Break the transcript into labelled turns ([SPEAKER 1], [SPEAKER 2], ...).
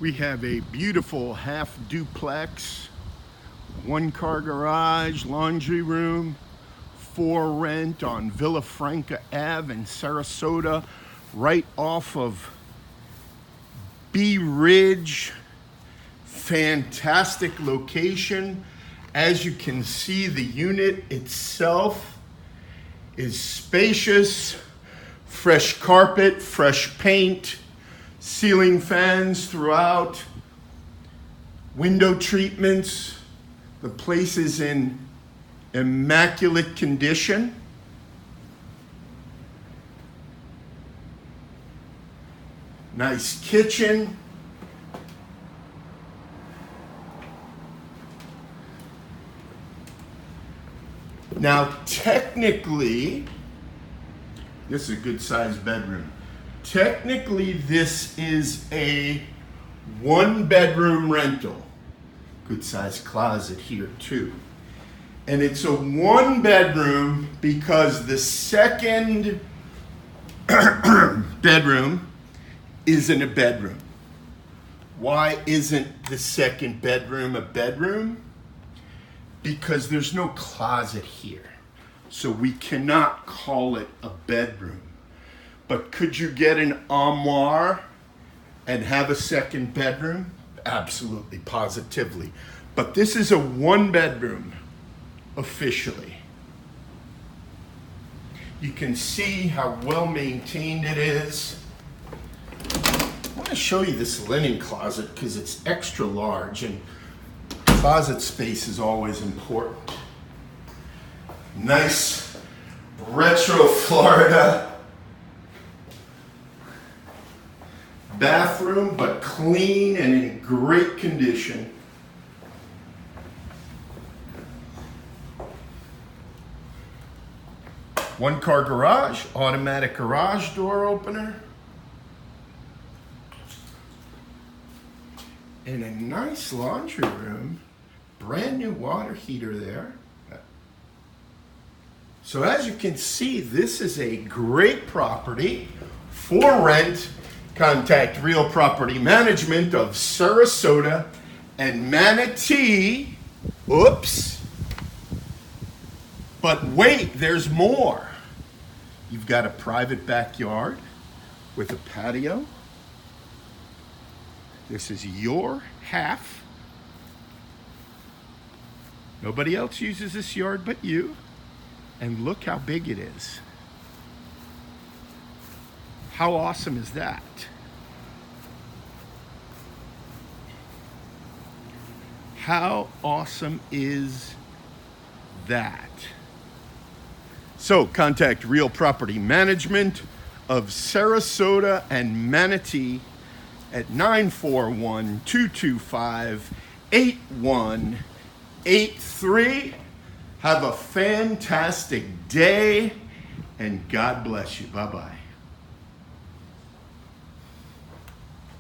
[SPEAKER 1] We have a beautiful half duplex, 1-car garage, laundry room, for rent on Villafranca Ave in Sarasota, right off of Bee Ridge. Fantastic location. As you can see, the unit itself is spacious, fresh carpet, fresh paint, ceiling fans throughout, window treatments. The place is in immaculate condition. Nice kitchen. Now, technically, this is a good sized bedroom. Technically, this is a 1-bedroom rental. Good sized closet here too. And it's a 1-bedroom because the second bedroom isn't a bedroom. Why isn't the second bedroom a bedroom? Because there's no closet here. So we cannot call it a bedroom. But could you get an armoire and have a second bedroom? Absolutely, positively. But this is a 1-bedroom officially. You can see how well maintained it is. I want to show you this linen closet because it's extra large and closet space is always important. Nice retro Florida bathroom, but clean and in great condition. One-car garage, automatic garage door opener. And a nice laundry room. Brand new water heater there. So as you can see, this is a great property for rent. Contact Real Property Management of Sarasota and Manatee. Oops. But wait, there's more. You've got a private backyard with a patio. This is your half. Nobody else uses this yard but you. And look how big it is. How awesome is that? How awesome is that? So contact Real Property Management of Sarasota and Manatee at 941-225-8183. Have a fantastic day and God bless you. Bye-bye.